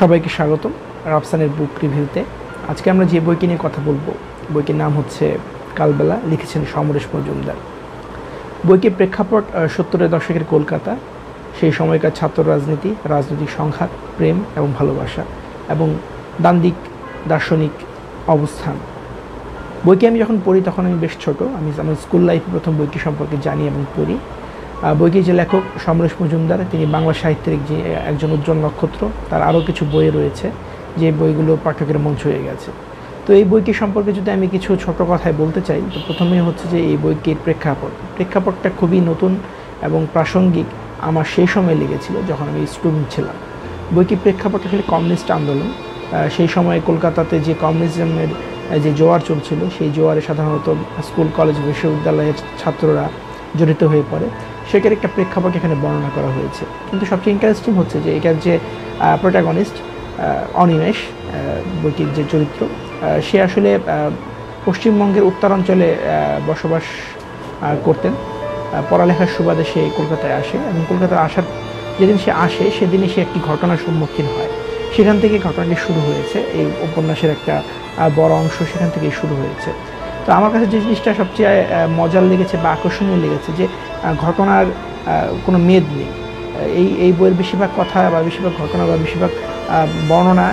সবাইকে স্বাগতম রাফসানের বুক রিভিউতে। আজকে আমরা যে বইটি নিয়ে কথা বলবো, বইটির নাম হচ্ছে কালবেলা, লিখেছেন সমরেশ মজুমদার। বইটির প্রেক্ষাপট 70-এর দশকের কলকাতা, সেই সময়কার ছাত্র রাজনীতি, রাজনৈতিক সংঘাত, প্রেম এবং ভালোবাসা এবং দ্বান্দ্বিক দার্শনিক অবস্থান। বইটি আমি যখন পড়ি তখন আমি বেশ ছোট, আমি আমার স্কুল লাইফে প্রথম বইটি সম্পর্কে জানি এবং পড়ি। বইটির যে লেখক সমরেশ মজুমদার, তিনি বাংলা সাহিত্যের একজন উজ্জ্বল নক্ষত্র। তার আরও কিছু বই রয়েছে যে বইগুলো পাঠকের মন ছুঁয়ে গেছে। তো এই বইটি সম্পর্কে যদি আমি কিছু ছোট কথায় বলতে চাই, তো প্রথমেই হচ্ছে যে এই বইটির প্রেক্ষাপটটা খুবই নতুন এবং প্রাসঙ্গিক আমার সেই সময় লেগেছিল যখন আমি স্টুডেন্ট ছিলাম। বইটির প্রেক্ষাপট আসলে কমিউনিস্ট আন্দোলন। সেই সময় কলকাতাতে যে কমিউনিজমের যে জোয়ার চলছিল, সেই জোয়ারে সাধারণত স্কুল, কলেজ, বিশ্ববিদ্যালয়ের ছাত্ররা জড়িত হয়ে পড়ে। সেটার একটা প্রেক্ষাপট এখানে বর্ণনা করা হয়েছে। কিন্তু সবচেয়ে ইন্টারেস্টিং হচ্ছে যে এটার যে প্রোটাগনিস্ট অনিমেষ, বইটির যে চরিত্র, সে আসলে পশ্চিমবঙ্গের উত্তরাঞ্চলে বসবাস করতেন। পড়ালেখার সুবাদে সে কলকাতায় আসে এবং কলকাতায় আসার যেদিন সে আসে সেদিনই সে একটি ঘটনার সম্মুখীন হয়। সেখান থেকে ঘটনাটি শুরু হয়েছে। এই উপন্যাসের একটা বড় অংশ সেখান থেকেই শুরু হয়েছে। তো আমার কাছে যে জিনিসটা সবচেয়ে মজার লেগেছে বা আকর্ষণীয় লেগেছে যে ঘটনার কোনো মেদ নেই। এই বইয়ের বেশিরভাগ কথা বা বেশিরভাগ ঘটনা বা বেশিরভাগ বর্ণনা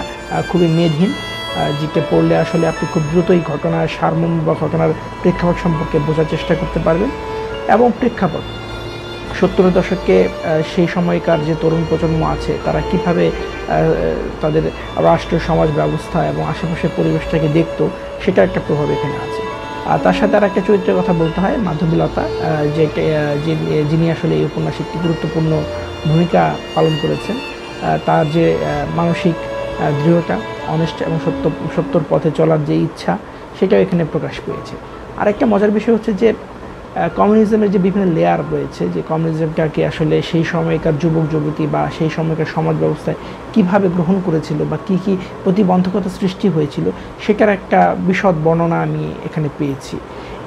খুবই মেদহীন, যেটা পড়লে আসলে আপনি খুব দ্রুতই ঘটনার সারমর্ম বা ঘটনার প্রেক্ষাপট সম্পর্কে বোঝার চেষ্টা করতে পারবেন। এবং প্রেক্ষাপট 70-এর দশকে সেই সময়কার যে তরুণ প্রজন্ম আছে তারা কীভাবে তাদের রাষ্ট্র, সমাজ ব্যবস্থা এবং আশেপাশের পরিবেশটাকে দেখতো, সেটা একটা প্রভাব এখানে আছে। আর তার সাথে আর একটা চরিত্রের কথা বলতে হয়, মাধবীলতা, যিনি আসলে এই উপন্যাসে একটি গুরুত্বপূর্ণ ভূমিকা পালন করেছেন। তার যে মানসিক দৃঢ়তা, অনেস্ট এবং সত্যর পথে চলার যে ইচ্ছা, সেটাও এখানে প্রকাশ পেয়েছে। আরেকটা মজার বিষয় হচ্ছে যে কমিউনিজমের যে বিভিন্ন লেয়ার রয়েছে, যে কমিউনিজমটাকে আসলে সেই সময়কার যুবক যুবতী বা সেই সময়কার সমাজ ব্যবস্থায় কীভাবে গ্রহণ করেছিল বা কী কী প্রতিবন্ধকতা সৃষ্টি হয়েছিল, সেটার একটা বিশদ বর্ণনা আমি এখানে পেয়েছি।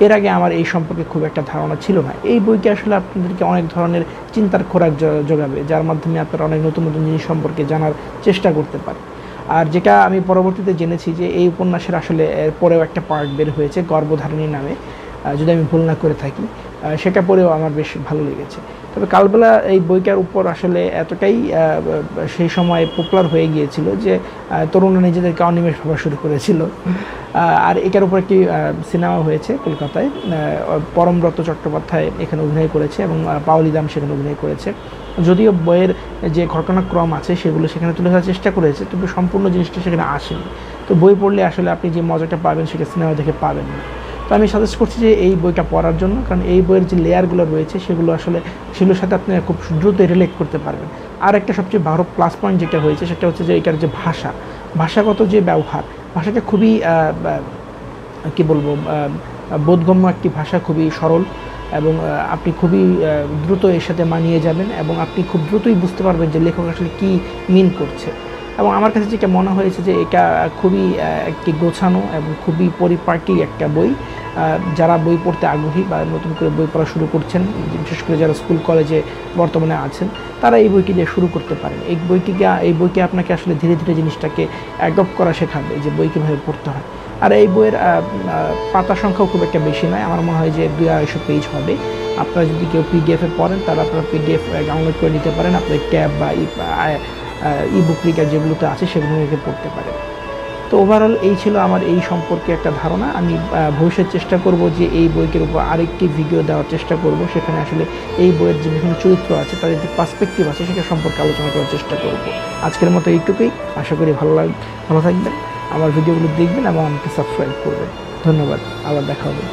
এর আগে আমার এই সম্পর্কে খুব একটা ধারণা ছিল না। এই বইটি আসলে আপনাদেরকে অনেক ধরনের চিন্তার খোরাক যোগাবে, যার মাধ্যমে আপনারা অনেক নতুন নতুন জিনিস সম্পর্কে জানার চেষ্টা করতে পারেন। আর যেটা আমি পরবর্তীতে জেনেছি যে এই উপন্যাসের আসলে পরেও একটা পার্ট বের হয়েছে গর্ভধারিণী নামে, যদি আমি ভুল না করে থাকি, সেটা পড়েও আমার বেশ ভালো লেগেছে। তবে কালবেলা এই বইটার উপর আসলে এতটাই সেই সময় পপুলার হয়ে গিয়েছিল যে তরুণরা নিজেদেরকে অনিমেষ ভাবা শুরু করেছিল। আর এটার উপর একটি সিনেমা হয়েছে কলকাতায়, পরমব্রত চট্টোপাধ্যায় এখানে অভিনয় করেছে এবং পাওলি দাম সেখানে অভিনয় করেছে। যদিও বইয়ের যে ঘটনাক্রম আছে সেগুলো সেখানে তুলে ধরার চেষ্টা করেছে, তবে সম্পূর্ণ জিনিসটা সেখানে আসেনি। তো বই পড়লে আসলে আপনি যে মজাটা পাবেন সেটা সিনেমা দেখে পাবেন না। তো আমি সাজেস্ট করছি যে এই বইটা পড়ার জন্য, কারণ এই বইয়ের যে লেয়ারগুলো রয়েছে সেগুলোর সাথে আপনি খুব দ্রুত রিলেট করতে পারবেন। আর একটা সবচেয়ে বড় প্লাস পয়েন্ট যেটা হয়েছে সেটা হচ্ছে যে এটার যে ভাষাগত যে ব্যবহার, ভাষাটা খুবই কী বলবো, বোধগম্য একটি ভাষা, খুবই সরল এবং আপনি খুবই দ্রুত এর সাথে মানিয়ে যাবেন এবং আপনি খুব দ্রুতই বুঝতে পারবেন যে লেখক আসলে কী মিন করছে। এবং আমার কাছে যেটা মনে হয়েছে যে এটা খুবই একটি গোছানো এবং খুবই পরিপাটি একটা বই। যারা বই পড়তে আগ্রহী বা নতুন করে বই পড়া শুরু করছেন, বিশেষ করে যারা স্কুল কলেজে বর্তমানে আছেন, তারা এই বইটি দিয়ে শুরু করতে পারেন। এই বইটি আপনাকে আসলে ধীরে ধীরে জিনিসটাকে অ্যাডপ্ট করা শেখাবে যে বই কীভাবে পড়তে হয়। আর এই বইয়ের পাতা সংখ্যাও খুব একটা বেশি নয়, আমার মনে হয় যে 200-250 পেজ হবে। আপনারা যদি কেউ পিডিএফে পড়েন তাহলে আপনারা পিডিএফ ডাউনলোড করে নিতে পারেন, আপনার ট্যাব বা ইবুক রিডার যেগুলোতে আছে সেগুলো রেখে পড়তে পারে। তো ওভারঅল এই ছিল আমার এই সম্পর্কে একটা ধারণা। আমি ভবিষ্যতে চেষ্টা করব যে এই বইটির উপর আরেকটি ভিডিও দেওয়ার চেষ্টা করব, সেখানে আসলে এই বইয়ের যে বিভিন্ন চরিত্র আছে তাদের যে পার্সপেক্টিভ আছে সেটা সম্পর্কে আলোচনা করার চেষ্টা করব। আজকের মতো এইটুকুই, আশা করি ভালো থাকবেন, আমার ভিডিওগুলো দেখবেন এবং আমাকে সাবস্ক্রাইব করবেন। ধন্যবাদ, আবার দেখা হবে।